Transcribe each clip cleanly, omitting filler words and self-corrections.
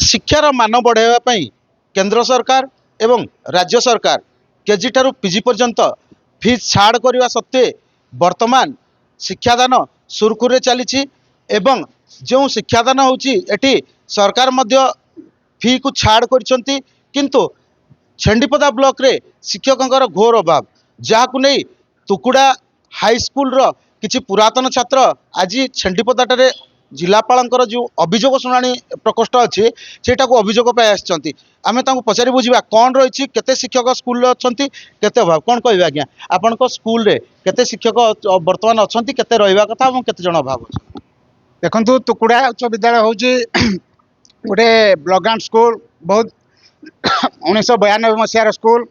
शिक्षार मान बढ़ावाई केंद्र सरकार एवं राज्य सरकार केजी ठारू पीजी पर्यंत फीस छाड़ करने सत्वे वर्तमान शिक्षादान सुरखुरे चली एवं जो शिक्षादान होती सरकार मध्य फी को छाड़ किंतु छेंडीपदा ब्लॉक रे शिक्षकों घोर अभाव जहाँ नहीं तुकुड़ा हाईस्कल किसी पुरातन छात्र आज छेंडीपदाटे जिलापाल जो अभियोग शुणाणी प्रकोष्ठ अच्छी सेटा को अभियोग आम पचारि बुझा कौन रही केते शिक्षक स्कूल अच्छा केते अभाव कौन कह आज्ञा आपण स्कूल रे केते शिक्षक वर्तमान अच्छा केते रहा कथा केते जन अभाव अच्छा देखु तुकुड़ा उच्च विद्यालय हूँ गोटे ब्लॉक ग्रांट स्कूल बहुत 1992 मसीहार स्कूल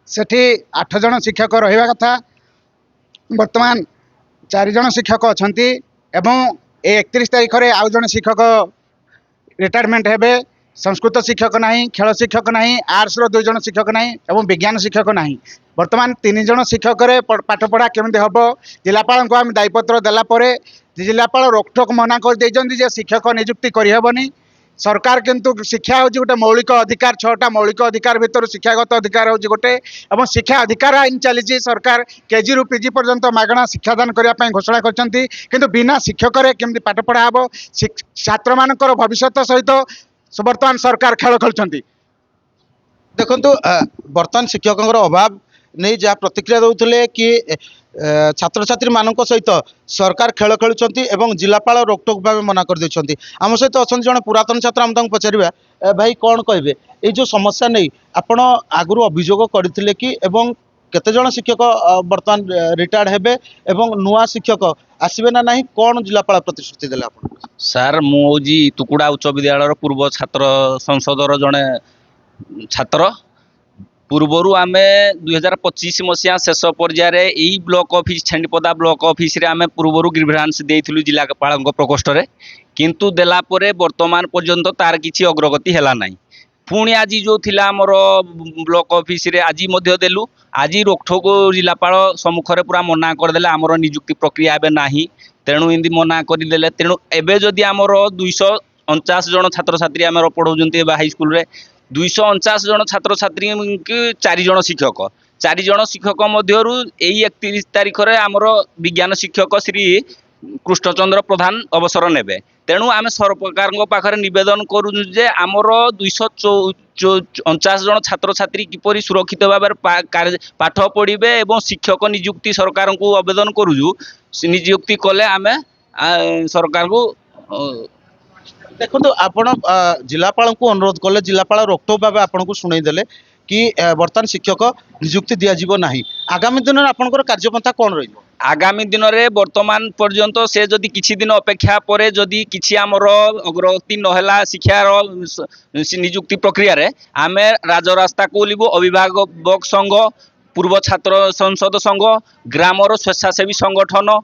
सेठी 8 जन शिक्षक रहा कथा वर्तमान 4 जन शिक्षक अच्छा एवं 31 तारीख में आउ जन शिक्षक रिटायरमेंट हेबे संस्कृत शिक्षक नहीं खेल शिक्षक नहीं आर्ट्स 2 जन शिक्षक नहीं एवं विज्ञान शिक्षक नहीं वर्तमान 3 जन शिक्षक पाठ पढ़ा केमती हम जिलापाल को आम दायीपत्र देलापर जिलापाल रोकठोक मना कर शिक्षक नियुक्ति करहबनी सरकार किंतु शिक्षा हूँ गोटे मौलिक अधिकार 6टा मौलिक अधिकार भितर शिक्षागत अधिकार हूँ गोटे और शिक्षा अधिकार आईन चली सरकार केजी रु पीजी पर्यंत मागणा शिक्षादान करने घोषणा कर बिना शिक्षक केमती पाठ पढ़ा हम छात्र मान भविष्य सहित वर्तमान सरकार खेल खेलुंट देखु बर्तमान शिक्षकों अभाव नहीं जहाँ प्रतिक्रिया दौले कि छात्र छात्री मान सहित सरकार खेल खेलुंट एवं जिलापाल रोकटोक भाव मना कर देछंती आम सहित अच्छा जन पुरातन छात्र आम पचारा भाई कौन कहे ये जो समस्या नहीं आपण आगु अभियोग करते कि एवं केते जन शिक्षक वर्तमान रिटायर्ड हेबे एवं नुआ शिक्षक आसबे ना नहीं कौन जिलापाल प्रतिश्रुति देले आपण सार मुझी तुकुड़ा उच्च विद्यालय पूर्व छात्र संसदर जड़े छात्र पूर्वर आम 2025 मसीहा शेष पर्यायर यही block office Chhendipada block office रे आम पूर्वर ग्रीभेन्स देइथिलु जिलापाल प्रकोष्ठ रे किंतु देला परे वर्तमान पर्यंत तार किछि अग्रगति हैला नाही पुणी आज जो थिला आमर ब्लॉक ऑफिस रे आज मध्य देलु आज रोकठोक जिलापाल सम्मुखरे पूरा मना करदेले आमर नियुक्ति प्रक्रिया एबे नाही तेणु इndi मना करदेले तेणु एबे जदि आमर 249 जन छात्र छात्री आमर पढ़ौजंती हाई स्कूल रे 249 जन छात्र छात्री 4 जन शिक्षक मध्यरु एई 31 तारीख रे आमर विज्ञान शिक्षक श्री कृष्णचंद्र प्रधान अवसर नेबे तेणु आम सरकार पाखरे निवेदन करूँ जे आमर 249 जन छात्र छात्री किपरि सुरक्षित भाव पाठ पढ़े एवं शिक्षक नियुक्ति सरकार को आवेदन करूँ नियुक्ति कले आम सरकार को देखो आपण जिलापाल को अनुरोध कले जिलापाल रोकटोक भाव आपन को शुणाई देले कि वर्तमान शिक्षक नियुक्ति दिया जीवो नाही आगामी दिन में आपनकर कार्यपंथा कौन रही आगामी दिन में वर्तमान पर्यंत से जदि किछि दिन अपेक्षा परे जदि किछि आमर अग्रगति नहला शिक्षार नियुक्ति प्रक्रिया रे आमे राजरास्ता को ओलिबो अभिभावक संघ पूर्व छात्र संसद संघ ग्रामर स्वेच्छासेवी संगठन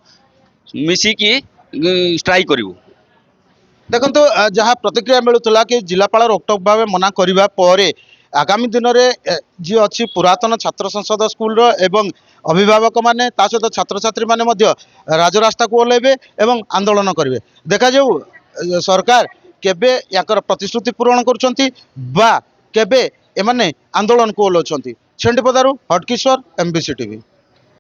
मिसिकी स्ट्राइक करिवो देखो जहाँ प्रतिक्रिया मिलूला कि जिलापाल रोकटोक भाव मना करने पर आगामी दिन में जी अच्छी पुरातन छात्र संसद स्कूल एवं अभिभावक माने ता सहित छात्र छात्री माने राजरास्ता को ओह्लैबे एवं आंदोलन करेंगे देखा जाऊ सरकार केबे याकर प्रतिश्रुति पूरण करुछंती बा केबे एमाने आंदोलन को ओह्लौछंती छेंडीपदारू हटकिशोर MBC TV।